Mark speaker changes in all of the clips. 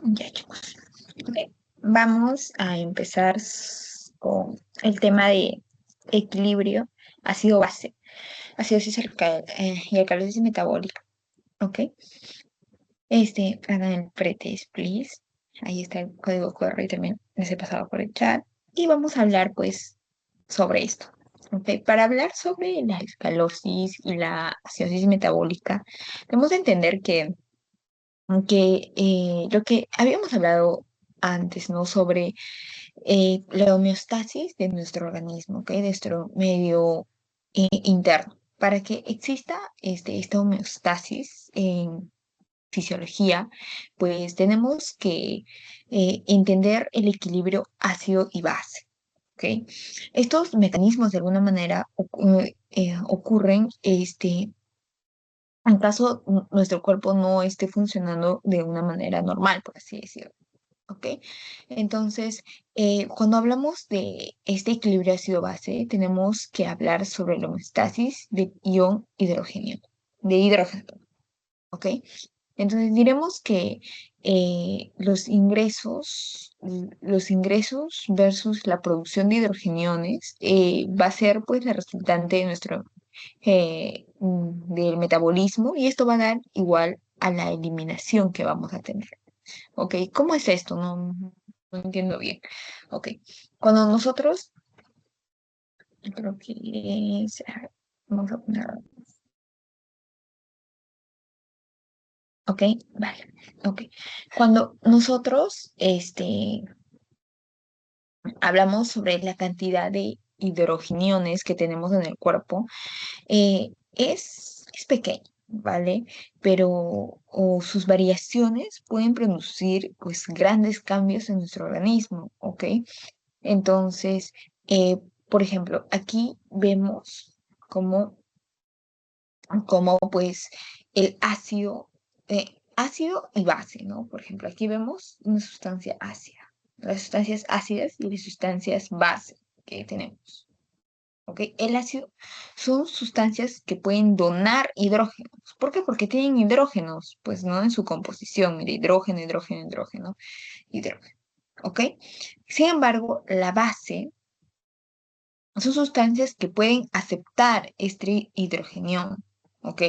Speaker 1: Ya, chicos. Ok, vamos a empezar con el tema de equilibrio ácido-base, acidosis y alcalosis metabólica. Ok, hagan el pretest, please. Ahí está el código QR y también les he pasado por el chat. Y vamos a hablar, pues, sobre esto. Ok, para hablar sobre la alcalosis y la acidosis metabólica, tenemos que entender que aunque lo que habíamos hablado antes, ¿no? Sobre la homeostasis de nuestro organismo, ¿ok? De nuestro medio interno. Para que exista esta homeostasis en fisiología, pues tenemos que entender el equilibrio ácido y base, ¿ok? Estos mecanismos de alguna manera ocurren en caso nuestro cuerpo no esté funcionando de una manera normal, por así decirlo. ¿Ok? Entonces, cuando hablamos de este equilibrio ácido-base, tenemos que hablar sobre la homeostasis de ion hidrógeno, de hidrógeno, ¿ok? Entonces, diremos que los ingresos versus la producción de hidrogeniones va a ser pues la resultante de del metabolismo y esto va a dar igual a la eliminación que vamos a tener. ¿Ok? ¿Cómo es esto? No entiendo bien. Ok. Cuando nosotros, creo que vamos a poner, ok, vale, ok. Cuando nosotros, hablamos sobre la cantidad de hidrogeniones que tenemos en el cuerpo, es pequeño, ¿vale? Pero o sus variaciones pueden producir, pues, grandes cambios en nuestro organismo, ¿ok? Entonces, por ejemplo, aquí vemos cómo, cómo pues el ácido y base, ¿no? Por ejemplo, aquí vemos una sustancia ácida, las sustancias ácidas y las sustancias base que tenemos. ¿Ok? El ácido son sustancias que pueden donar hidrógenos. ¿Por qué? Porque tienen hidrógenos, pues no en su composición, mire, hidrógeno, hidrógeno, hidrógeno, hidrógeno. ¿Ok? Sin embargo, la base son sustancias que pueden aceptar este hidrogenión, ¿ok?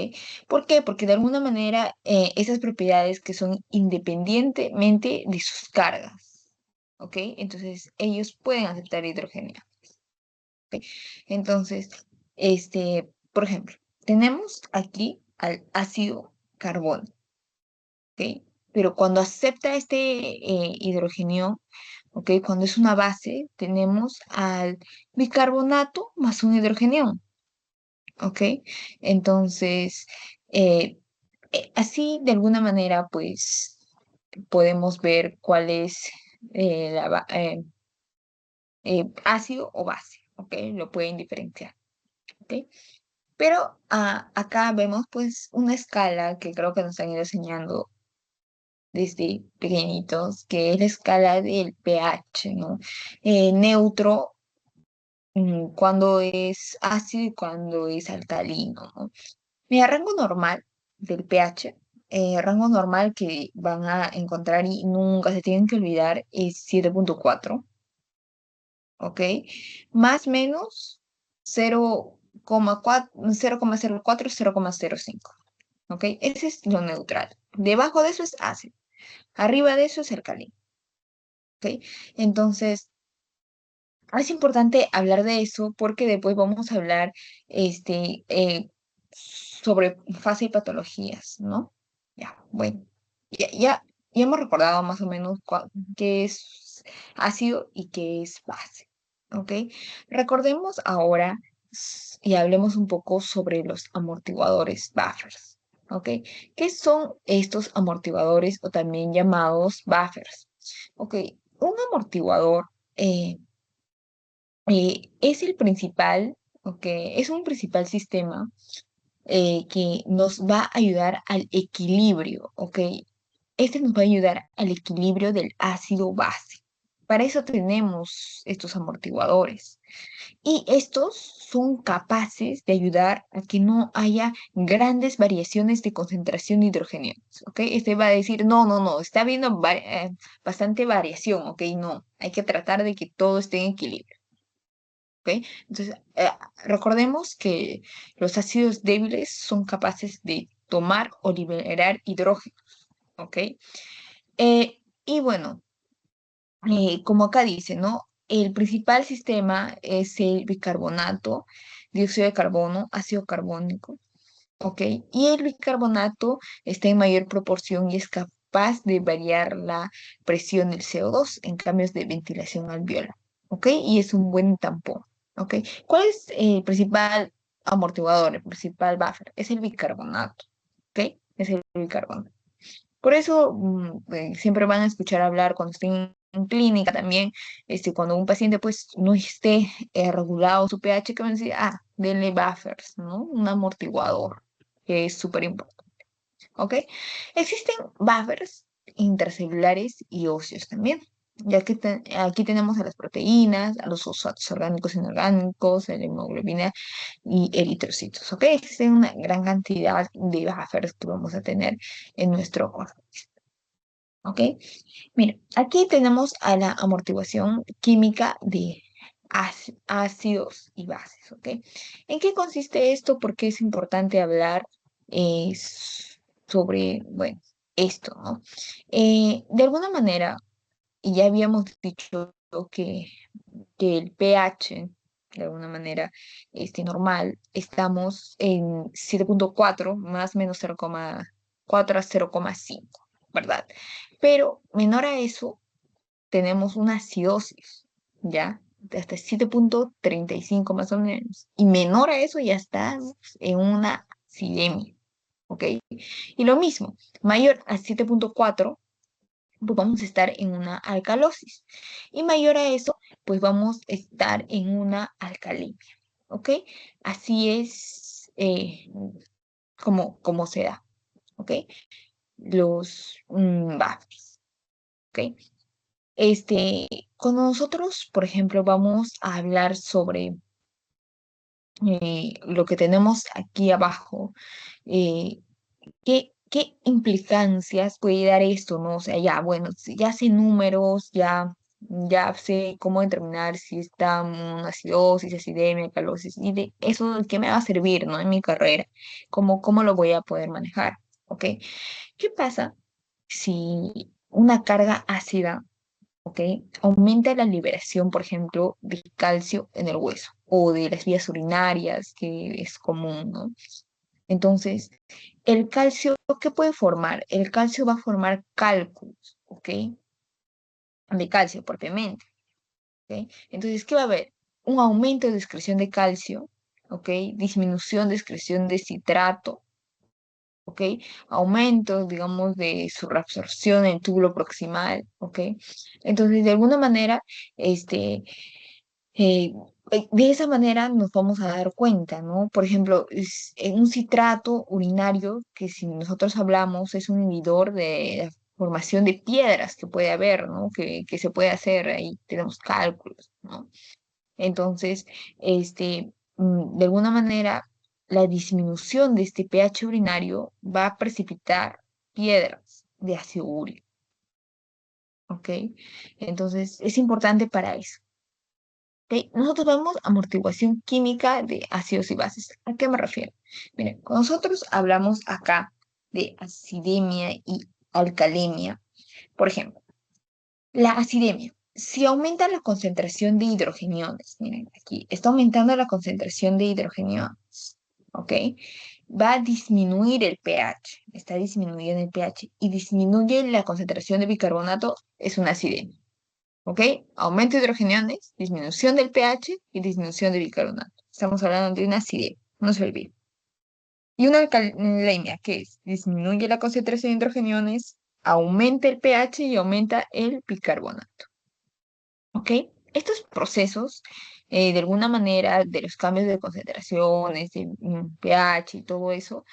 Speaker 1: ¿Por qué? Porque de alguna manera esas propiedades que son independientemente de sus cargas, ¿ok? Entonces ellos pueden aceptar hidrogenio, ¿ok? Entonces, por ejemplo, tenemos aquí al ácido carbono, ¿ok? Pero cuando acepta este hidrogenio, ¿ok? Cuando es una base, tenemos al bicarbonato más un hidrogenión, ¿ok? Entonces, eh, así de alguna manera, pues, podemos ver cuál es ácido o base, ¿ok? Lo pueden diferenciar, ¿ok? Pero acá vemos, pues, una escala que creo que nos han ido enseñando desde pequeñitos, que es la escala del pH, ¿no? Neutro, cuando es ácido y cuando es alcalino, ¿no? Mira, rango normal del pH, rango normal que van a encontrar y nunca se tienen que olvidar es 7,4, ¿ok? Más menos 0,4, 0,04, 0,05, ¿ok? Ese es lo neutral. Debajo de eso es ácido. Arriba de eso es alcalino, ¿ok? Entonces, es importante hablar de eso porque después vamos a hablar sobre fase y patologías, ¿no? Ya, bueno, ya hemos recordado más o menos qué es ácido y qué es base, ¿ok? Recordemos ahora y hablemos un poco sobre los amortiguadores buffers, ¿ok? ¿Qué son estos amortiguadores o también llamados buffers? Ok, un amortiguador eh, es el principal, ¿ok? Es un principal sistema que nos va a ayudar al equilibrio, ¿ok? Este nos va a ayudar al equilibrio del ácido base. Para eso tenemos estos amortiguadores. Y estos son capaces de ayudar a que no haya grandes variaciones de concentración de hidrogenio, ¿ok? Este va a decir, no, no, no, está habiendo bastante variación, ¿ok? No, hay que tratar de que todo esté en equilibrio, ¿ok? Entonces, recordemos que los ácidos débiles son capaces de tomar o liberar hidrógeno, ¿ok? Y bueno, como acá dice, ¿no? El principal sistema es el bicarbonato, dióxido de carbono, ácido carbónico, ¿ok? Y el bicarbonato está en mayor proporción y es capaz de variar la presión del CO2 en cambios de ventilación alveolar, ¿ok? Y es un buen tampón, ¿ok? ¿Cuál es el principal amortiguador, el principal buffer? Es el bicarbonato, ¿ok? Es el bicarbonato. Por eso siempre van a escuchar hablar cuando estén en clínica también, cuando un paciente pues no esté regulado su pH, que van a decir, denle buffers, ¿no? Un amortiguador, que es súper importante, ¿ok? Existen buffers intracelulares y óseos también. Ya que aquí tenemos a las proteínas, a los fosfatos orgánicos e inorgánicos, a la hemoglobina y eritrocitos, ¿ok? Existen una gran cantidad de buffers que vamos a tener en nuestro organismo. ¿Ok? Mira, aquí tenemos a la amortiguación química de ácidos y bases, ¿ok? ¿En qué consiste esto? ¿Por qué es importante hablar sobre, bueno, esto, ¿no? De alguna manera, y ya habíamos dicho que el pH, de alguna manera, normal, estamos en 7,4 más o menos 0,4 a 0,5, ¿verdad? Pero menor a eso, tenemos una acidosis, ¿ya? De hasta 7,35 más o menos. Y menor a eso ya estás en una acidemia, ¿ok? Y lo mismo, mayor a 7,4 pues vamos a estar en una alcalosis. Y mayor a eso, pues vamos a estar en una alcalimia, ¿ok? Así es como se da, ¿ok? Los buffers, ¿ok? Cuando nosotros, por ejemplo, vamos a hablar sobre lo que tenemos aquí abajo, eh, ¿qué implicancias puede dar esto, no? O sea, ya, bueno, ya sé números, ya sé cómo determinar si está una acidosis, acidemia, calosis, y de eso, ¿qué me va a servir, no? En mi carrera, ¿cómo lo voy a poder manejar? ¿Ok? ¿Qué pasa si una carga ácida, ¿ok? Aumenta la liberación, por ejemplo, de calcio en el hueso o de las vías urinarias, que es común, ¿no? Entonces, el calcio, ¿qué puede formar? El calcio va a formar cálculos, ¿ok? De calcio propiamente, ¿ok? Entonces, ¿qué va a haber? Un aumento de excreción de calcio, ¿ok? Disminución de excreción de citrato, ¿ok? Aumento, digamos, de su reabsorción en el túbulo proximal, ¿ok? Entonces, de alguna manera, este, eh, de esa manera nos vamos a dar cuenta, ¿no? Por ejemplo, en un citrato urinario, que si nosotros hablamos es un inhibidor de la formación de piedras que puede haber, ¿no? Que se puede hacer, ahí tenemos cálculos, ¿no? Entonces, de alguna manera, la disminución de este pH urinario va a precipitar piedras de ácido úrico, ¿ok? Entonces, es importante para eso. ¿Ok? Nosotros vemos amortiguación química de ácidos y bases. ¿A qué me refiero? Miren, cuando nosotros hablamos acá de acidemia y alcalemia, por ejemplo, la acidemia, si aumenta la concentración de hidrogeniones, miren aquí, está aumentando la concentración de hidrogeniones, ¿ok? Va a disminuir el pH, está disminuyendo el pH y disminuye la concentración de bicarbonato, es una acidemia. ¿Ok? Aumento de hidrogeniones, disminución del pH y disminución de bicarbonato. Estamos hablando de una acidemia, no se olvide. Y una alcalemia, que es, disminuye la concentración de hidrogeniones, aumenta el pH y aumenta el bicarbonato. ¿Ok? Estos procesos, de alguna manera, de los cambios de concentraciones, de pH y todo eso,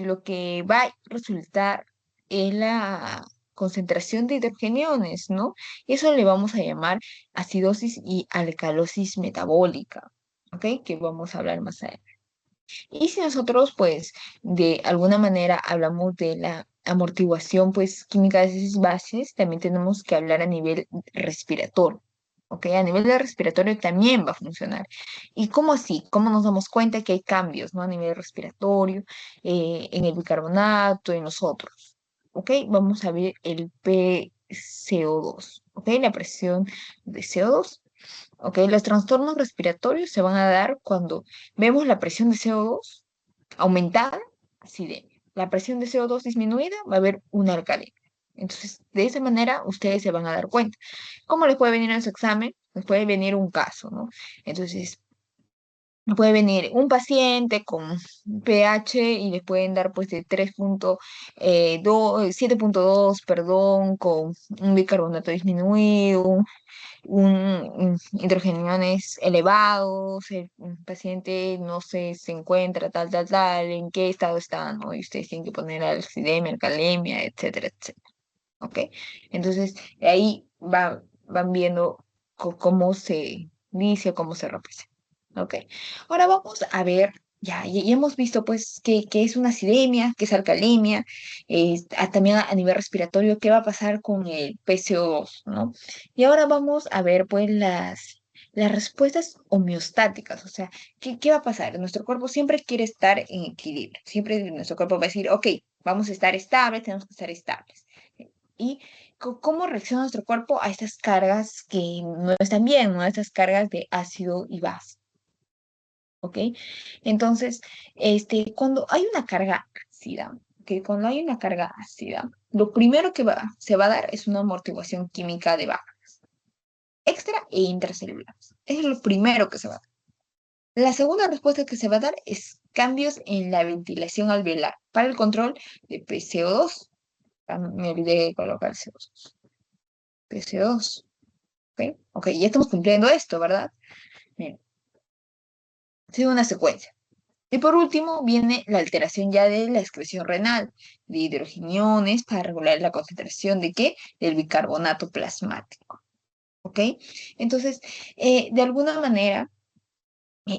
Speaker 1: lo que va a resultar es la concentración de hidrogeniones, ¿no? Y eso le vamos a llamar acidosis y alcalosis metabólica, ¿ok? Que vamos a hablar más adelante. Y si nosotros, pues, de alguna manera hablamos de la amortiguación, pues, química de esas bases, también tenemos que hablar a nivel respiratorio. ¿Ok? A nivel de respiratorio también va a funcionar. ¿Y cómo así? ¿Cómo nos damos cuenta que hay cambios, ¿no? A nivel respiratorio, en el bicarbonato, en los otros. ¿Ok? Vamos a ver el PCO2. ¿Ok? La presión de CO2. ¿Ok? Los trastornos respiratorios se van a dar cuando vemos la presión de CO2 aumentada, acidemia. La presión de CO2 disminuida, va a haber una alcalemia. Entonces, de esa manera, ustedes se van a dar cuenta. ¿Cómo les puede venir en su examen? Les puede venir un caso, ¿no? Entonces, puede venir un paciente con pH y les pueden dar pues de 3.2, 7.2, perdón, con un bicarbonato disminuido, hidrogeniones elevados, el paciente no sé, se encuentra tal, en qué estado está, ¿no? Y ustedes tienen que poner alcidemia, alcalemia, etcétera, etcétera, ¿ok? Entonces, ahí van viendo cómo se dice, cómo se representa, ¿ok? Ahora vamos a ver, ya hemos visto pues que es una acidemia, que es alcalemia, también a nivel respiratorio, qué va a pasar con el PCO2, ¿no? Y ahora vamos a ver pues las respuestas homeostáticas, o sea, ¿qué va a pasar? Nuestro cuerpo siempre quiere estar en equilibrio, siempre nuestro cuerpo va a decir, ok, vamos a estar estables, tenemos que estar estables. Y cómo reacciona nuestro cuerpo a estas cargas que no están bien, ¿no? A estas cargas de ácido y base, ¿ok? Entonces, cuando hay una carga ácida, ¿ok? Cuando hay una carga ácida, lo primero que se va a dar es una amortiguación química de baja, extra e intracelulares. Es lo primero que se va a dar. La segunda respuesta que se va a dar es cambios en la ventilación alveolar para el control de PCO2. Ah, me olvidé de colocar CO2. PCO2. ¿Ok? Ok, ya estamos cumpliendo esto, ¿verdad? Bien, sigue una secuencia. Y por último viene la alteración ya de la excreción renal de hidrogeniones para regular la concentración de ¿qué? Del bicarbonato plasmático. ¿Ok? Entonces, de alguna manera,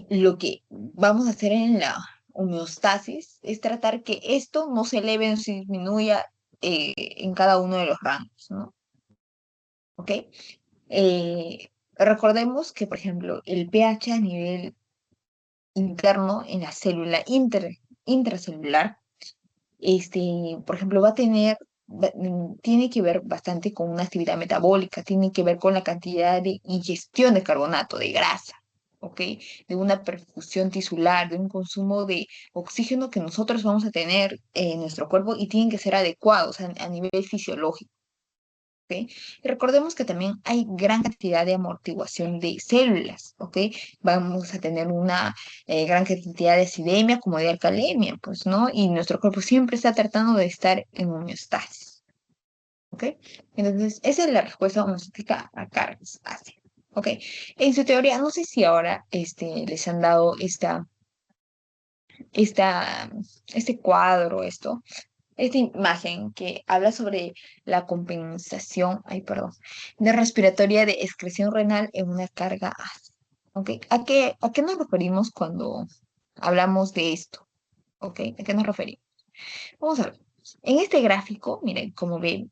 Speaker 1: lo que vamos a hacer en la homeostasis es tratar que esto no se eleve o se disminuya en cada uno de los rangos, ¿no? ¿Ok? Recordemos que, por ejemplo, el pH a nivel interno en la célula intracelular, por ejemplo, tiene que ver bastante con una actividad metabólica, tiene que ver con la cantidad de ingestión de carbonato, de grasa, ¿ok? De una perfusión tisular, de un consumo de oxígeno que nosotros vamos a tener en nuestro cuerpo y tienen que ser adecuados a nivel fisiológico. ¿Ok? Y recordemos que también hay gran cantidad de amortiguación de células, ¿ok? Vamos a tener una gran cantidad de acidemia como de alcalemia, pues, ¿no? Y nuestro cuerpo siempre está tratando de estar en homeostasis, ¿ok? Entonces, esa es la respuesta homeostática a cargas ácidas, ¿ok? En su teoría, no sé si ahora les han dado esta, este cuadro, esta imagen que habla sobre la compensación, ay, perdón, de respiratoria de excreción renal en una carga ácida. ¿Ok? ¿A qué nos referimos cuando hablamos de esto? ¿Ok? ¿A qué nos referimos? Vamos a ver. En este gráfico, miren, como ven,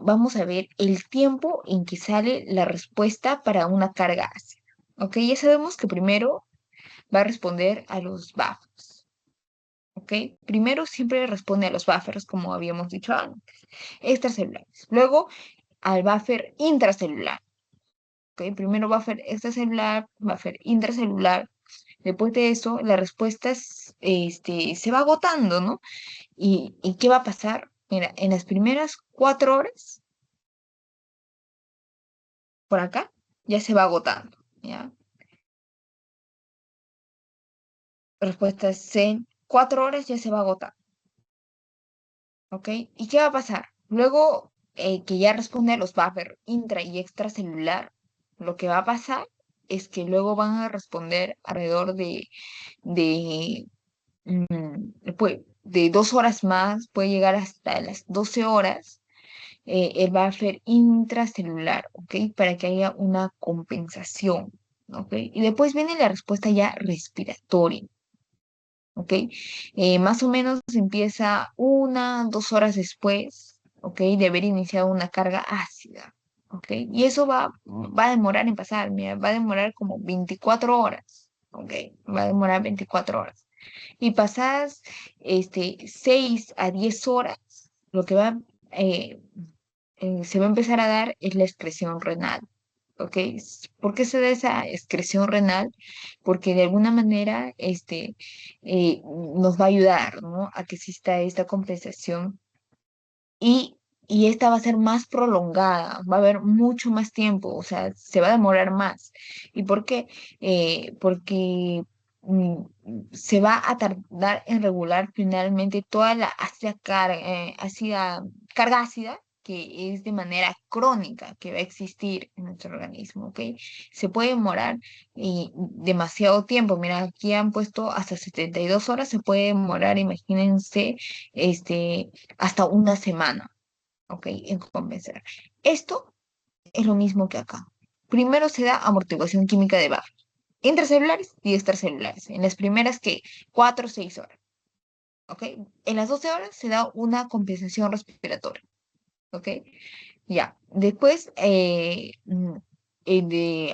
Speaker 1: vamos a ver el tiempo en que sale la respuesta para una carga ácida. ¿Ok? Ya sabemos que primero va a responder a los buffers. ¿Ok? Primero siempre responde a los buffers, como habíamos dicho antes, extracelulares. Luego al buffer intracelular. ¿Ok? Primero buffer extracelular, buffer intracelular. Después de eso, la respuesta se va agotando, ¿no? ¿Y qué va a pasar? Mira, en las primeras 4 horas, por acá, ya se va agotando, ¿ya? Respuestas en 4 horas ya se va agotando. ¿Ok? ¿Y qué va a pasar? Luego que ya responde a los buffer intra y extracelular, lo que va a pasar es que luego van a responder alrededor de, de 2 horas más, puede llegar hasta las 12 horas, el buffer intracelular, ¿ok? Para que haya una compensación, ¿ok? Y después viene la respuesta ya respiratoria, ¿ok? Más o menos empieza 1, 2 horas después, ¿ok? De haber iniciado una carga ácida, ¿ok? Y eso va a demorar en pasar, mira, va a demorar como 24 horas, ¿ok? Va a demorar 24 horas. Y pasadas 6 a 10 horas, lo que eh, se va a empezar a dar es la excreción renal. ¿Ok? ¿Por qué se da esa excreción renal? Porque de alguna manera nos va a ayudar, ¿no? A que exista esta compensación y, y esta va a ser más prolongada, va a haber mucho más tiempo, o sea, se va a demorar más. ¿Y por qué? Porque se va a tardar en regular finalmente toda la carga ácida que es de manera crónica, que va a existir en nuestro organismo, ¿ok? Se puede demorar demasiado tiempo. Mira, aquí han puesto hasta 72 horas, se puede demorar, imagínense, hasta una semana, ¿ok? En convencer. Esto es lo mismo que acá. Primero se da amortiguación química de buffer, intracelulares y extracelulares. En las primeras que 4 o 6 horas, ¿ok? En las 12 horas se da una compensación respiratoria, ¿ok? Ya, después de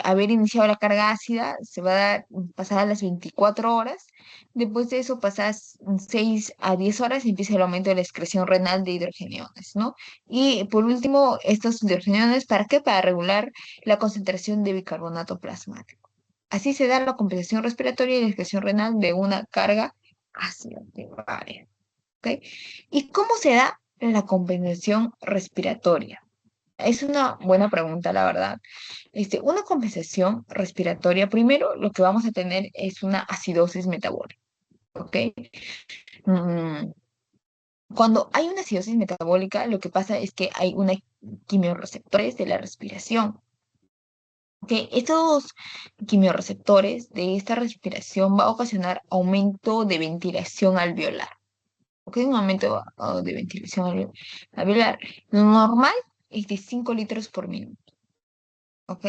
Speaker 1: haber iniciado la carga ácida, se va a dar pasadas las 24 horas. Después de eso, pasadas 6 a 10 horas, empieza el aumento de la excreción renal de hidrogeniones, ¿no? Y por último, estos hidrogeniones, ¿para qué? Para regular la concentración de bicarbonato plasmático. Así se da la compensación respiratoria y la excreción renal de una carga ácida de varias, ¿ok? ¿Y cómo se da la compensación respiratoria? Es una buena pregunta, la verdad. Una compensación respiratoria, primero lo que vamos a tener es una acidosis metabólica, ¿ok? Mm, Cuando hay una acidosis metabólica, lo que pasa es que hay una quimiorreceptores de la respiración, ¿ok? Estos quimiorreceptores de esta respiración va a ocasionar aumento de ventilación alveolar, ¿ok? Un aumento de ventilación alveolar. Lo normal es de 5 litros por minuto, ¿ok?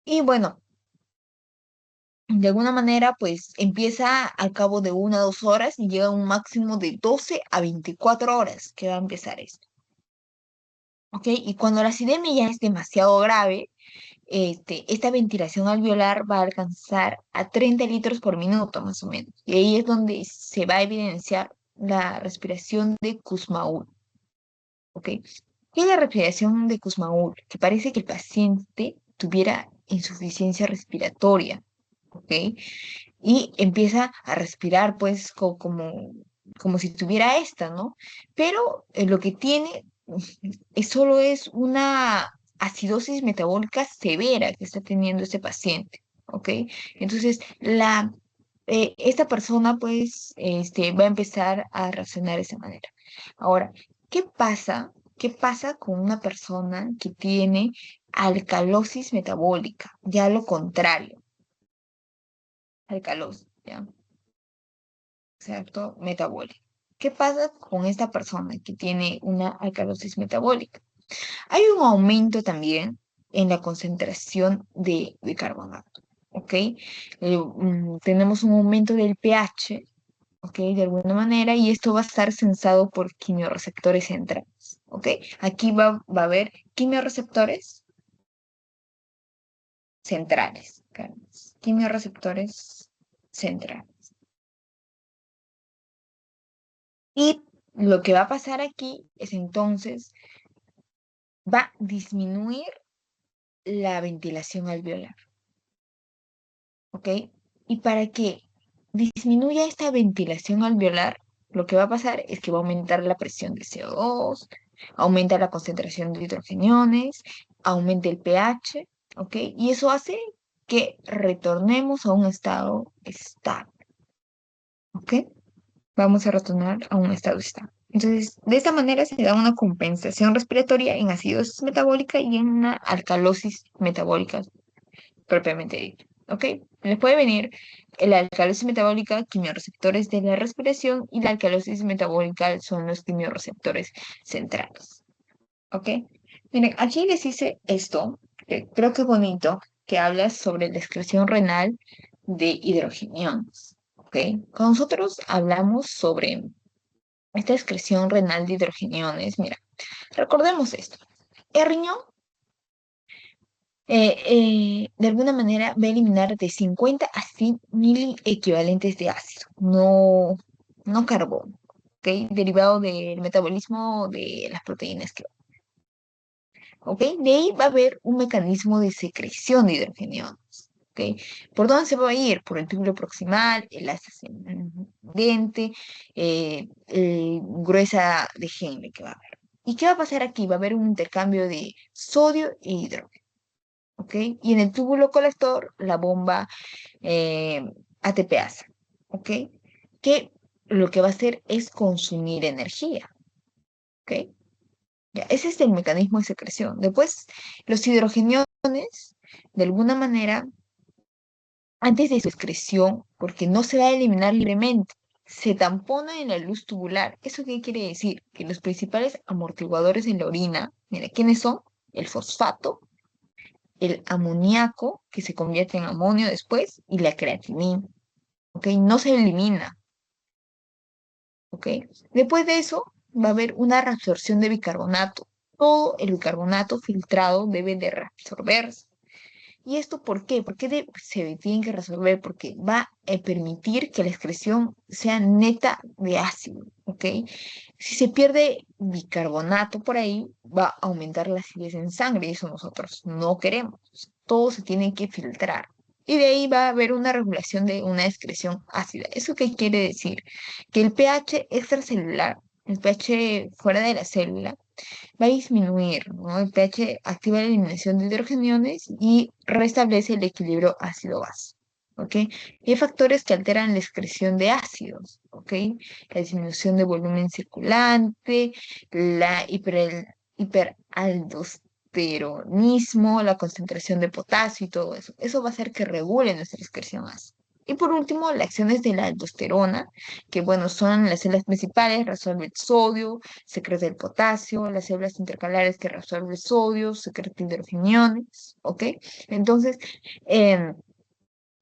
Speaker 1: Y bueno, de alguna manera, pues empieza al cabo de 1 o 2 horas y llega a un máximo de 12 a 24 horas que va a empezar esto. ¿Ok? Y cuando la acidemia ya es demasiado grave, esta ventilación alveolar va a alcanzar a 30 litros por minuto, más o menos. Y ahí es donde se va a evidenciar la respiración de Kussmaul. ¿Ok? ¿Qué es la respiración de Kussmaul? Que parece que el paciente tuviera insuficiencia respiratoria. ¿Ok? Y empieza a respirar pues como si tuviera esta, ¿no? Pero lo que tiene solo es una acidosis metabólica severa que está teniendo este paciente, ¿ok? Entonces, esta persona pues va a empezar a reaccionar de esa manera. Ahora, ¿qué pasa? ¿Qué pasa con una persona que tiene alcalosis metabólica? Ya lo contrario, alcalosis, ¿ya? Exacto, metabólica. ¿Qué pasa con esta persona que tiene una alcalosis metabólica? Hay un aumento también en la concentración de bicarbonato, ¿ok? Tenemos un aumento del pH, ¿ok? De alguna manera, y esto va a estar sensado por quimiorreceptores centrales, ¿ok? Aquí va a haber quimiorreceptores centrales, Carlos, quimiorreceptores centrales. Y lo que va a pasar aquí es entonces, va a disminuir la ventilación alveolar, ¿ok? Y para que disminuya esta ventilación alveolar, lo que va a pasar es que va a aumentar la presión de CO2, aumenta la concentración de hidrogeniones, aumenta el pH, ¿ok? Y eso hace que retornemos a un estado estable, ¿ok? Vamos a retornar a un estado estable. Entonces, de esta manera se da una compensación respiratoria en acidosis metabólica y en una alcalosis metabólica propiamente dicho. ¿Ok? Les puede venir la alcalosis metabólica, quimiorreceptores de la respiración, y la alcalosis metabólica son los quimiorreceptores centrales. ¿ok? Miren, aquí les hice esto, que creo que es bonito, que habla sobre la excreción renal de hidrogeniones, ¿ok? Cuando nosotros hablamos sobre esta excreción renal de hidrogeniones, mira, recordemos esto. El riñón, de alguna manera, va a eliminar de 50 a 100 mil equivalentes de ácido, no carbón, ¿ok? Derivado del metabolismo de las proteínas que ¿ok? De ahí va a haber un mecanismo de secreción de hidrogeniones, ¿ok? ¿Por dónde se va a ir? Por el túbulo proximal, el ascendente, gruesa de Henle que va a haber. ¿Y qué va a pasar aquí? Va a haber un intercambio de sodio e hidrógeno, ¿ok? Y en el túbulo colector, la bomba eh, ATPasa, ¿ok? Que lo que va a hacer es consumir energía, ¿ok? Ya, ese es el mecanismo de secreción. Después, los hidrogeniones, de alguna manera, antes de su excreción, porque no se va a eliminar libremente, se tampona en la luz tubular. ¿Eso qué quiere decir? Que los principales amortiguadores en la orina, mira, ¿quiénes son? El fosfato, el amoníaco, que se convierte en amonio después, y la creatinina, ¿ok? No se elimina, ¿ok? Después de eso, va a haber una reabsorción de bicarbonato. Todo el bicarbonato filtrado debe de reabsorberse. ¿Y esto por qué? ¿Por qué se tiene que resolver? Porque va a permitir que la excreción sea neta de ácido, ¿ok? Si se pierde bicarbonato por ahí, va a aumentar la acidez en sangre y eso nosotros no queremos. Todo se tiene que filtrar. Y de ahí va a haber una regulación de una excreción ácida. ¿Eso qué quiere decir? Que el pH extracelular, el pH fuera de la célula, va a disminuir, ¿no? El pH activa la eliminación de hidrogeniones y restablece el equilibrio ácido-base, ¿ok? Y hay factores que alteran la excreción de ácidos, ¿ok? La disminución de volumen circulante, la hiperaldosteronismo, la concentración de potasio y todo eso. Eso va a hacer que regule nuestra excreción ácida. Y por último, las acciones de la aldosterona, que bueno, son las células principales, resuelve el sodio, secreta el potasio, las células intercalares que reabsorben el sodio, secreta hidrogeniones, ¿ok? Entonces, em,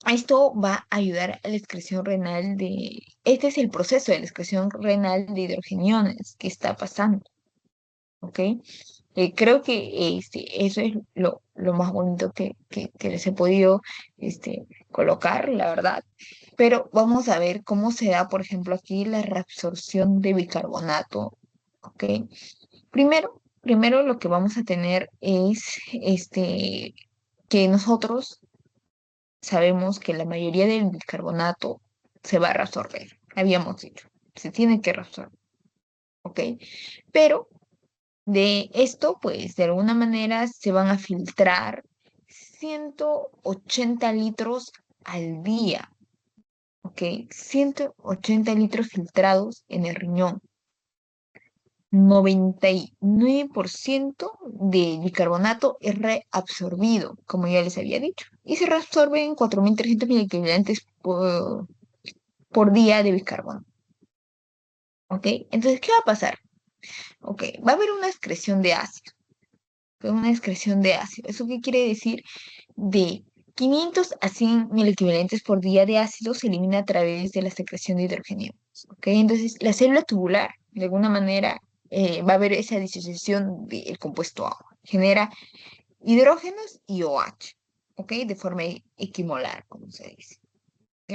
Speaker 1: esto va a ayudar a la excreción renal este es el proceso de la excreción renal de hidrogeniones que está pasando, ¿ok? Creo que eso es lo más bonito que les he podido colocar, la verdad. Pero vamos a ver cómo se da, por ejemplo, aquí la reabsorción de bicarbonato, ¿ok? Primero lo que vamos a tener es que nosotros sabemos que la mayoría del bicarbonato se va a reabsorber. Habíamos dicho, se tiene que reabsorber, ¿ok? Pero de esto, pues, de alguna manera se van a filtrar 180 litros al día, ¿ok? 180 litros filtrados en el riñón. 99% de bicarbonato es reabsorbido, como ya les había dicho, y se reabsorbe en 4.300 miliequivalentes por día de bicarbonato. ¿Ok? Entonces, ¿qué va a pasar? Ok, va a haber una excreción de ácido. Una excreción de ácido. ¿Eso qué quiere decir? De 500 a 100 miliequivalentes por día de ácido se elimina a través de la secreción de hidrogenio. ¿Ok? Entonces, la célula tubular, de alguna manera, va a haber esa disociación del compuesto agua. Genera hidrógenos y OH, ¿ok? De forma equimolar, como se dice, ¿ok?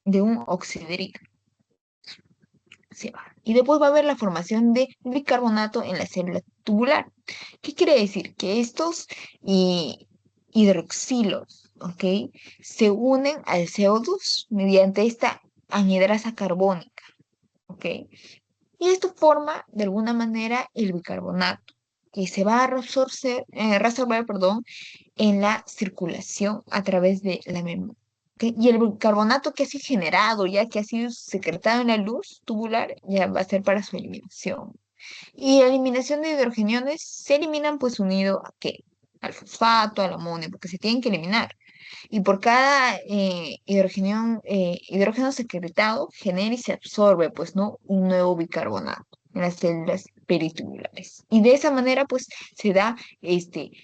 Speaker 1: De un oxidrígeno. Se va. Y después va a haber la formación de bicarbonato en la célula tubular. ¿Qué quiere decir? Que estos hidroxilos, ¿ok? Se unen al CO2 mediante esta anhidrasa carbónica, ¿ok? Y esto forma, de alguna manera, el bicarbonato, que se va a resolver, perdón, en la circulación a través de la membrana. ¿Ok? Y el bicarbonato que ha sido generado, ya que ha sido secretado en la luz tubular, ya va a ser para su eliminación. Y la eliminación de hidrogeniones se eliminan pues unido a qué? Al fosfato, al amonio, porque se tienen que eliminar. Y por cada hidrógeno secretado, genera y se absorbe, pues, ¿no? Un nuevo bicarbonato en las células peritubulares. Y de esa manera, pues, se da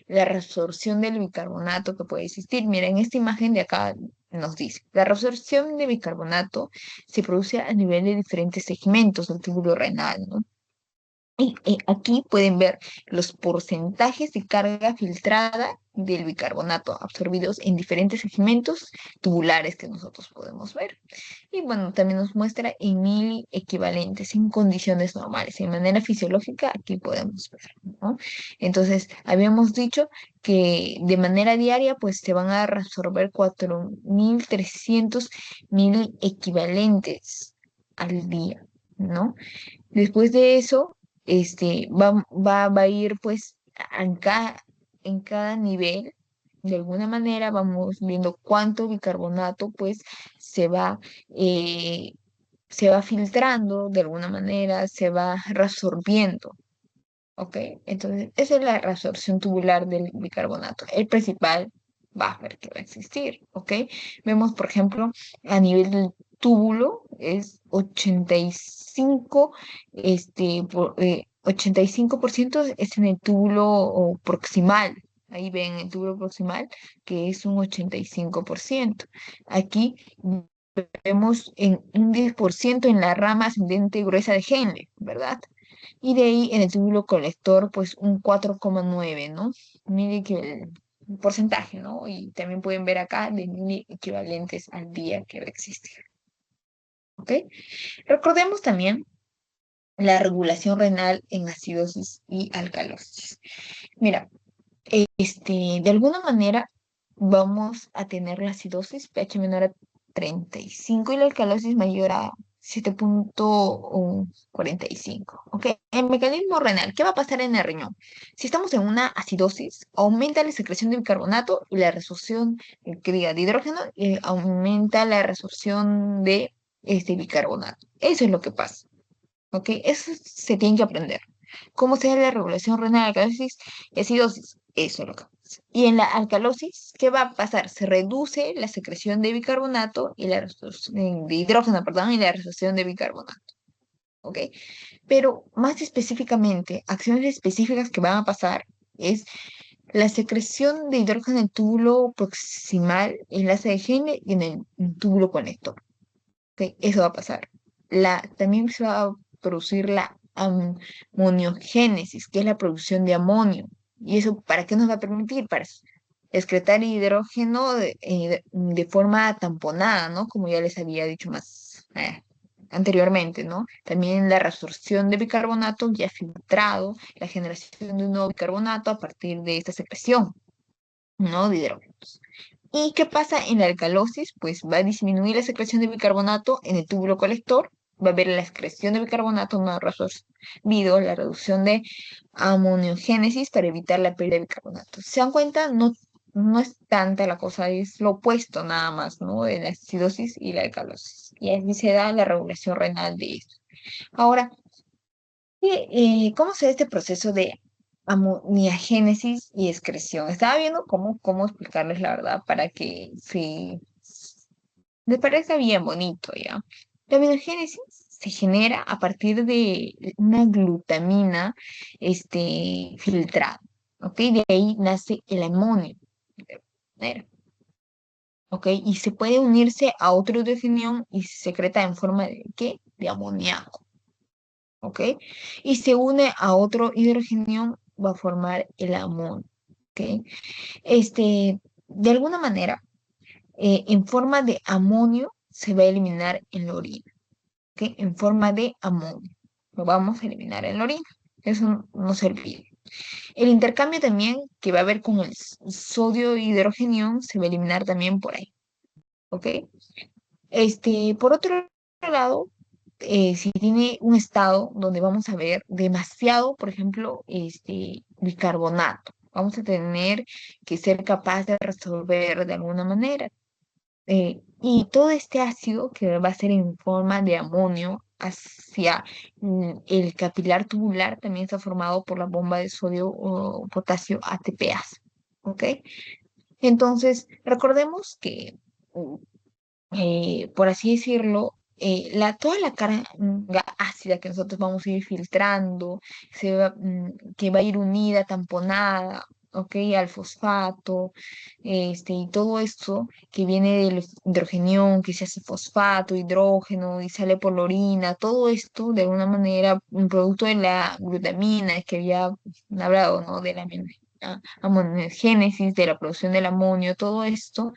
Speaker 1: la resorción del bicarbonato que puede existir. Mira, en esta imagen de acá nos dice, la resorción de bicarbonato se produce a nivel de diferentes segmentos del túbulo renal, ¿no? Y aquí pueden ver los porcentajes de carga filtrada del bicarbonato absorbidos en diferentes segmentos tubulares que nosotros podemos ver. Y bueno, también nos muestra en mili equivalentes en condiciones normales. De manera fisiológica, aquí podemos ver, ¿no? Entonces, habíamos dicho que de manera diaria, pues se van a resolver 4.300 mili equivalentes al día, ¿no? Después de eso, va a ir pues en cada nivel, de alguna manera vamos viendo cuánto bicarbonato pues se va, eh, se va filtrando, de alguna manera se va resorbiendo. ¿Ok? Entonces, esa es la resorción tubular del bicarbonato, el principal buffer que va a existir. ¿Ok? Vemos, por ejemplo, a nivel del túbulo es 85, 85% es en el túbulo proximal. Ahí ven el túbulo proximal, que es un 85%. Aquí vemos en un 10% en la rama ascendente gruesa de Henle, ¿verdad? Y de ahí en el túbulo colector, pues un 4,9, ¿no? Mire que el porcentaje, ¿no? Y también pueden ver acá de mil equivalentes al día que va a existir. ¿Ok? Recordemos también la regulación renal en acidosis y alcalosis. Mira, de alguna manera vamos a tener la acidosis pH menor a 35 y la alcalosis mayor a 7,45. ¿Ok? El mecanismo renal, ¿qué va a pasar en el riñón? Si estamos en una acidosis, aumenta la secreción de bicarbonato y la resorción, que diga, de hidrógeno, aumenta la resorción de este bicarbonato. Eso es lo que pasa. ¿Ok? Eso se tiene que aprender. ¿Cómo se da la regulación renal, alcalosis y acidosis? Eso es lo que pasa. Y en la alcalosis, ¿qué va a pasar? Se reduce la secreción de bicarbonato y la de hidrógeno, perdón, y la resorción de bicarbonato. ¿Ok? Pero más específicamente, acciones específicas que van a pasar es la secreción de hidrógeno en el túbulo proximal, enlace de Henle y en el túbulo conector. ¿Ok? Eso va a pasar. También se va a producir la amoniogénesis, que es la producción de amonio. ¿Y eso para qué nos va a permitir? Para excretar hidrógeno de forma tamponada, ¿no? Como ya les había dicho más anteriormente, ¿no? También la resorción de bicarbonato ya filtrado, la generación de un nuevo bicarbonato a partir de esta secreción, ¿no? De hidrógenos. ¿Y qué pasa en la alcalosis? Pues va a disminuir la secreción de bicarbonato en el túbulo colector, va a haber la excreción de bicarbonato no resorbido, la reducción de amoniogénesis para evitar la pérdida de bicarbonato. ¿Se dan cuenta? No, no es tanta la cosa, es lo opuesto nada más, ¿no? De la acidosis y la alcalosis. Y así se da la regulación renal de esto. Ahora, ¿cómo se da este proceso de amoniagénesis y excreción? Estaba viendo cómo explicarles la verdad para que les parezca bien bonito, ¿ya? La amoniogénesis se genera a partir de una glutamina filtrada, ¿ok? De ahí nace el amonio, ¿verdad? ¿Ok? Y se puede unirse a otro hidrogenión y se secreta en forma de, ¿qué? De amoníaco. ¿Ok? Y se une a otro hidrogenión, va a formar el amonio. ¿Ok? De alguna manera, en forma de amonio se va a eliminar en la orina. ¿Ok? En forma de amonio. Lo vamos a eliminar en la orina. Eso no se olvide. El intercambio también que va a haber con el sodio hidrogenión se va a eliminar también por ahí. ¿Ok? Por otro lado, si tiene un estado donde vamos a ver demasiado, por ejemplo, bicarbonato, vamos a tener que ser capaz de resolver de alguna manera. Y todo este ácido que va a ser en forma de amonio hacia el capilar tubular también está formado por la bomba de sodio o potasio ATPase. ¿Ok? Entonces, recordemos que por así decirlo, toda la carga ácida que nosotros vamos a ir filtrando, que va a ir unida, tamponada, ¿ok? Al fosfato, y todo esto que viene del hidrogenión, que se hace fosfato, hidrógeno y sale por la orina, todo esto de alguna manera, un producto de la glutamina que había hablado, ¿no? De la amonogénesis, de la producción del amonio, todo esto,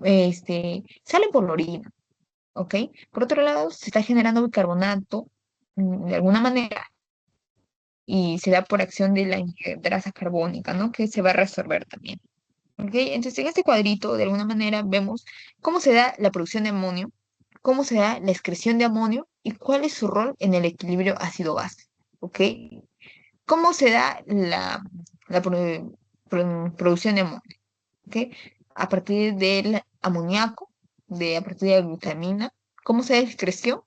Speaker 1: sale por la orina. ¿Ok? Por otro lado, se está generando bicarbonato de alguna manera y se da por acción de la anhidrasa carbónica, ¿no? Que se va a resolver también. ¿Ok? Entonces, en este cuadrito, de alguna manera, vemos cómo se da la producción de amonio, cómo se da la excreción de amonio y cuál es su rol en el equilibrio ácido-base. ¿Ok? ¿Cómo se da la producción de amonio? ¿Ok? A partir del amoníaco, a partir de la glutamina. ¿Cómo se da la excreción?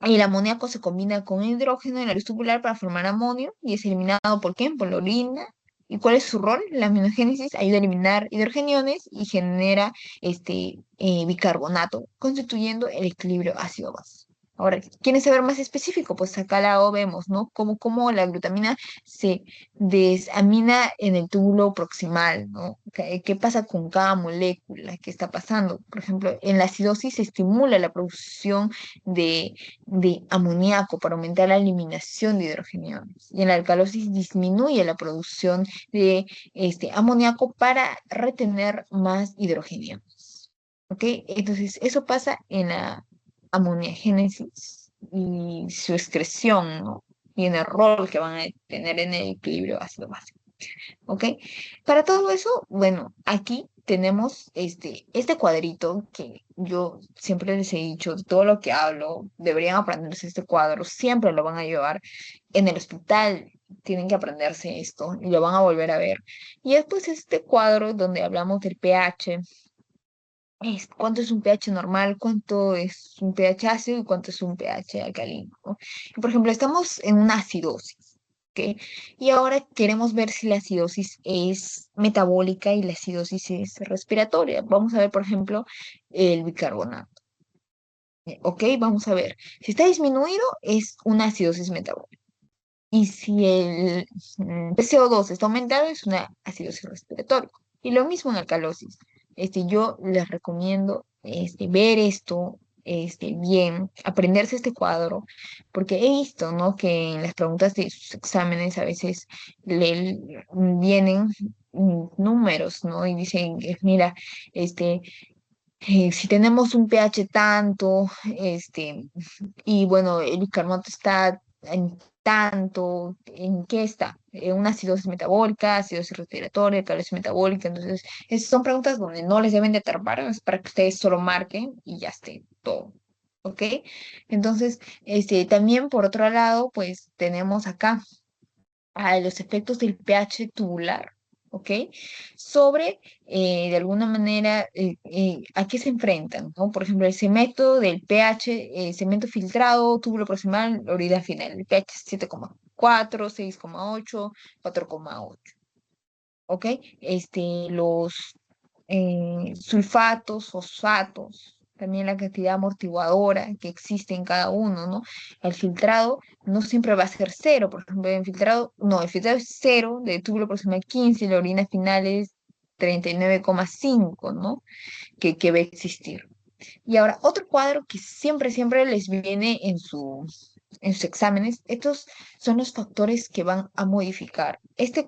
Speaker 1: El amoníaco se combina con hidrógeno en la luz tubular para formar amonio y es eliminado ¿por quién? Por la orina. ¿Y cuál es su rol? La aminogénesis ayuda a eliminar hidrogeniones y genera bicarbonato, constituyendo el equilibrio ácido-base. Ahora, ¿quieren saber más específico? Pues acá al lado vemos, ¿no? Cómo la glutamina se desamina en el túbulo proximal, ¿no? ¿Qué pasa con cada molécula? ¿Qué está pasando? Por ejemplo, en la acidosis se estimula la producción de amoníaco para aumentar la eliminación de hidrogeniones. Y en la alcalosis disminuye la producción de amoníaco para retener más hidrogeniones. ¿Ok? Entonces, eso pasa en la amoniagénesis y su excreción, ¿no? Y en el rol que van a tener en el equilibrio ácido-base. ¿Ok? Para todo eso, bueno, aquí tenemos este cuadrito que yo siempre les he dicho, de todo lo que hablo, deberían aprenderse este cuadro, siempre lo van a llevar en el hospital, tienen que aprenderse esto y lo van a volver a ver. Y después este cuadro donde hablamos del pH, cuánto es un pH normal, cuánto es un pH ácido y cuánto es un pH alcalino, ¿no? Y, por ejemplo, estamos en una acidosis, ¿ok? Y ahora queremos ver si la acidosis es metabólica y la acidosis es respiratoria. Vamos a ver, por ejemplo, el bicarbonato, ¿ok? Vamos a ver. Si está disminuido, es una acidosis metabólica. Y si el CO2 está aumentado, es una acidosis respiratoria. Y lo mismo en alcalosis. Yo les recomiendo ver esto bien, aprenderse este cuadro, porque he visto, ¿no? Que en las preguntas de sus exámenes a veces le vienen números, ¿no? Y dicen, mira, este, si tenemos un pH tanto, y bueno, el bicarbonato está en tanto, ¿en qué está? En una acidosis metabólica, acidosis respiratoria, calcio metabólica. Entonces, son preguntas donde no les deben de atrapar, es para que ustedes solo marquen y ya esté todo. ¿Ok? Entonces, también por otro lado, pues tenemos acá a los efectos del pH tubular, ¿ok? Sobre, de alguna manera, a qué se enfrentan, ¿no? Por ejemplo, el cemento del pH, cemento filtrado, túbulo proximal, orina final, el pH 7,4, 6,8, 4,8, ¿ok? Los sulfatos, fosfatos, también la cantidad amortiguadora que existe en cada uno, ¿no? El filtrado no siempre va a ser cero, por ejemplo, el filtrado es cero, de túbulo proximal 15, la orina final es 39,5, ¿no? Que va a existir. Y ahora, otro cuadro que siempre les viene en sus exámenes, estos son los factores que van a modificar. Este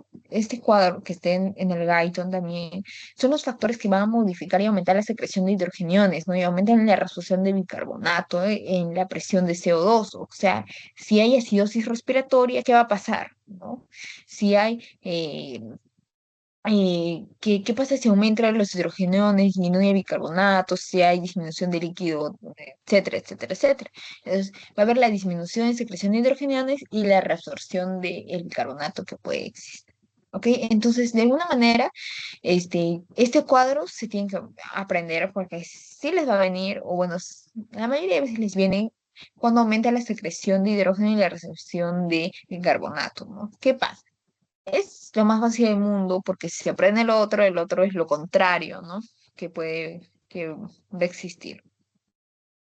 Speaker 1: cuadro que esté en el Guyton también, son los factores que van a modificar y aumentar la secreción de hidrogeniones, ¿no? Y aumentan la resolución de bicarbonato, en la presión de CO2. O sea, si hay acidosis respiratoria, ¿qué va a pasar? ¿No? Si hay ¿qué pasa si aumentan los hidrogeniones, disminuye el bicarbonato, si hay disminución de líquido, etcétera, etcétera, etcétera? Entonces, va a haber la disminución en secreción de hidrogeniones y la reabsorción del bicarbonato que puede existir. ¿Ok? Entonces, de alguna manera, este cuadro se tiene que aprender porque sí les va a venir, o bueno, la mayoría de veces les viene cuando aumenta la secreción de hidrógeno y la reabsorción de bicarbonato, ¿no? ¿Qué pasa? Es lo más fácil del mundo porque si se aprende el otro es lo contrario, ¿no? Que puede que va a existir.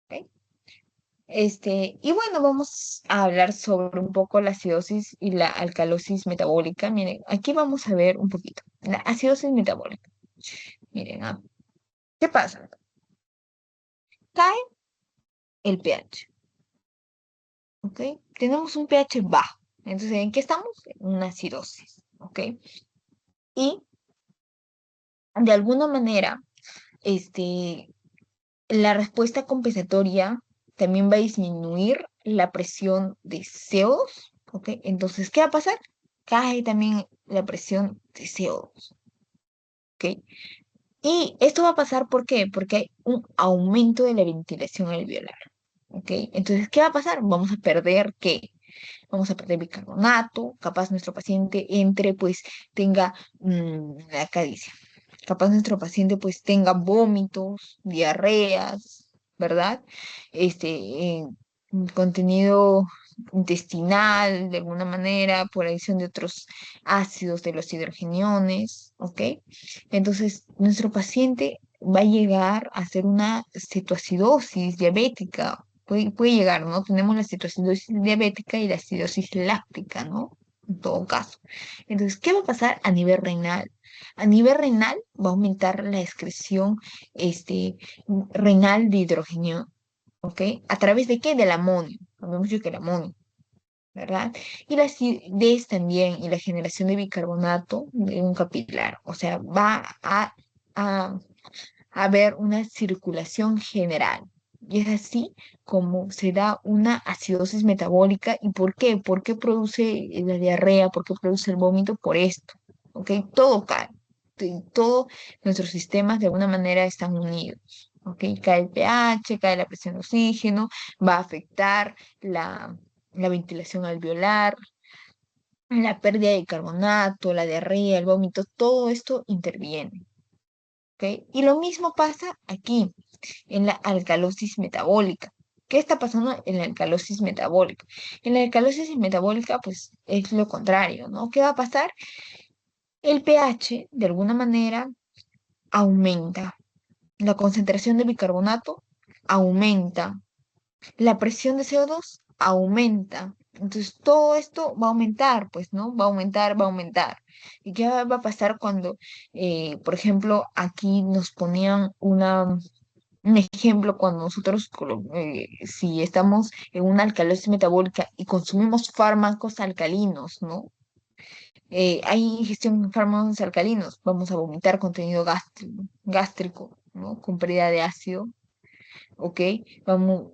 Speaker 1: ¿Ok? Y bueno, vamos a hablar sobre un poco la acidosis y la alcalosis metabólica. Miren, aquí vamos a ver un poquito. La acidosis metabólica. Miren, ¿qué pasa? Cae el pH, ¿ok? Tenemos un pH bajo. Entonces, ¿en qué estamos? En una acidosis, ¿ok? Y de alguna manera, la respuesta compensatoria también va a disminuir la presión de CO2, ¿ok? Entonces, ¿qué va a pasar? Cae también la presión de CO2, ¿ok? Y esto va a pasar, ¿por qué? Porque hay un aumento de la ventilación alveolar, ¿ok? Entonces, ¿qué va a pasar? Vamos a perder, ¿qué? Vamos a perder bicarbonato, capaz nuestro paciente entre, pues tenga, acá dice, capaz nuestro paciente pues tenga vómitos, diarreas, ¿verdad? Eh, contenido intestinal de alguna manera por adición de otros ácidos de los hidrogeniones, ¿ok? Entonces, nuestro paciente va a llegar a hacer una cetoacidosis diabética. Puede llegar, ¿no? Tenemos la cetoacidosis diabética y la acidosis láctica, ¿no? En todo caso. Entonces, ¿qué va a pasar a nivel renal? A nivel renal va a aumentar la excreción renal de hidrógeno, ¿ok? ¿A través de qué? Del amonio. Habíamos dicho que el amonio, ¿verdad? Y la acidez también y la generación de bicarbonato de un capilar. O sea, va a haber una circulación general. Y es así como se da una acidosis metabólica. ¿Y por qué? ¿Por qué produce la diarrea? ¿Por qué produce el vómito? Por esto. ¿Ok? Todo cae. Todos nuestros sistemas de alguna manera están unidos. ¿Ok? Cae el pH, cae la presión de oxígeno, va a afectar la ventilación alveolar, la pérdida de carbonato, la diarrea, el vómito, todo esto interviene. ¿Ok? Y lo mismo pasa aquí, en la alcalosis metabólica. ¿Qué está pasando en la alcalosis metabólica? En la alcalosis metabólica, pues es lo contrario, ¿no? ¿Qué va a pasar? El pH, de alguna manera, aumenta. La concentración de bicarbonato aumenta. La presión de CO2 aumenta. Entonces, todo esto va a aumentar, pues, ¿no? Va a aumentar, va a aumentar. ¿Y qué va a pasar cuando, por ejemplo, aquí nos ponían un ejemplo cuando nosotros, si estamos en una alcalosis metabólica y consumimos fármacos alcalinos, ¿no? Hay ingestión de fármacos alcalinos, vamos a vomitar contenido gástrico, ¿no? Con pérdida de ácido, ¿ok? Vamos,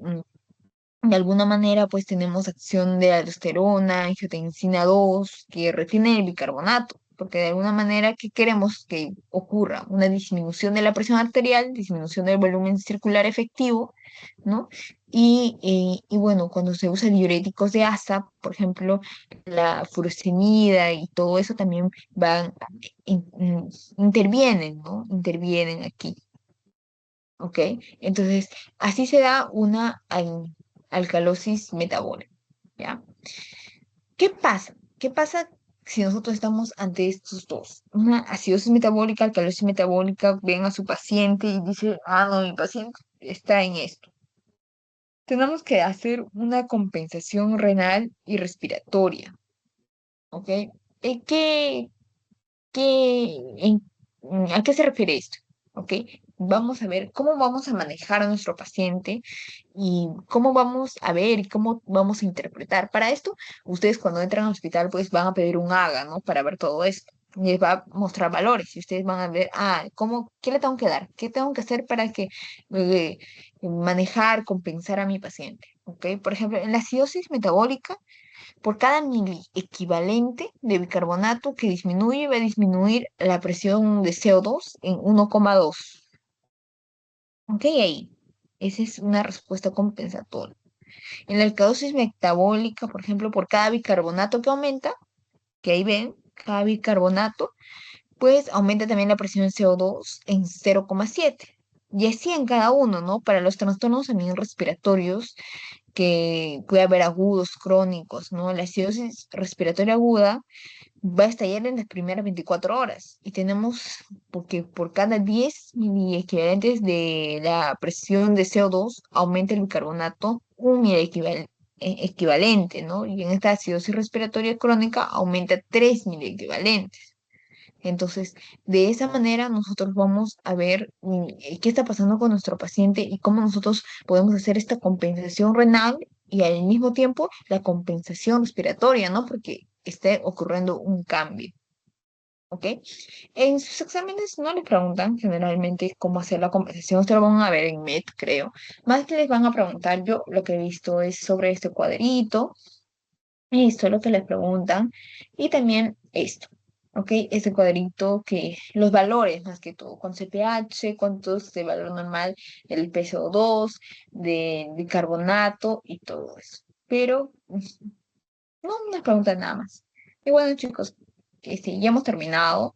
Speaker 1: de alguna manera, pues tenemos acción de aldosterona, angiotensina 2 que retiene el bicarbonato, porque de alguna manera, ¿qué queremos que ocurra? Una disminución de la presión arterial, disminución del volumen circular efectivo, ¿no? Y bueno, cuando se usa diuréticos de ASA, por ejemplo, la furosemida y todo eso también van, intervienen, ¿no? Intervienen aquí. ¿Ok? Entonces, así se da una alcalosis metabólica, ¿ya? ¿Qué pasa? ¿Qué pasa si nosotros estamos ante estos dos? Una acidosis metabólica, alcalosis metabólica, ven a su paciente y dice, ah, no, mi paciente está en esto. Tenemos que hacer una compensación renal y respiratoria, ¿ok? ¿Qué, ¿A qué se refiere esto? ¿Ok? Vamos a ver cómo vamos a manejar a nuestro paciente y cómo vamos a ver y cómo vamos a interpretar. Para esto, ustedes cuando entran al hospital, pues van a pedir un AGA, ¿no? Para ver todo esto. Y les va a mostrar valores y ustedes van a ver, ¿qué le tengo que dar? ¿Qué tengo que hacer para que manejar, compensar a mi paciente? ¿Ok? Por ejemplo, en la acidosis metabólica, por cada equivalente de bicarbonato que disminuye, va a disminuir la presión de CO2 en 1,2. ¿Ok? Ahí. Esa es una respuesta compensatoria. En la alcalosis metabólica, por ejemplo, por cada bicarbonato que aumenta, que ahí ven, cada bicarbonato, pues aumenta también la presión de CO2 en 0,7. Y así en cada uno, ¿no? Para los trastornos también respiratorios, que puede haber agudos, crónicos, ¿no? La acidosis respiratoria aguda va a estallar en las primeras 24 horas y tenemos, porque por cada 10 miliequivalentes de la presión de CO2 aumenta el bicarbonato un equivalente, ¿no? Y en esta acidosis respiratoria crónica aumenta 3 miliequivalentes. Entonces, de esa manera nosotros vamos a ver qué está pasando con nuestro paciente y cómo nosotros podemos hacer esta compensación renal y al mismo tiempo la compensación respiratoria, ¿no? Porque esté ocurriendo un cambio, ¿ok? En sus exámenes no les preguntan generalmente cómo hacer la compensación, ustedes lo van a ver en MED, creo. Más que les van a preguntar, yo lo que he visto es sobre este cuadrito, esto es lo que les preguntan. Y también esto, ¿ok? Este cuadrito que los valores, más que todo, con CPH, cuánto es de valor normal del PCO2, de bicarbonato y todo eso. Pero no les preguntan nada más. Y bueno, chicos, sí, ya hemos terminado.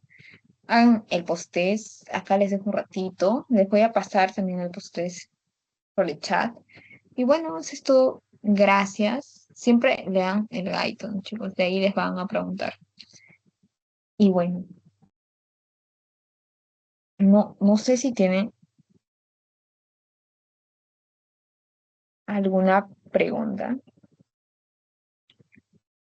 Speaker 1: Hagan el post-test. Acá les dejo un ratito. Les voy a pasar también el post-test por el chat. Y bueno, eso es todo. Gracias. Siempre lean el guide, ¿no, chicos? De ahí les van a preguntar. Y bueno, no sé si tienen alguna pregunta.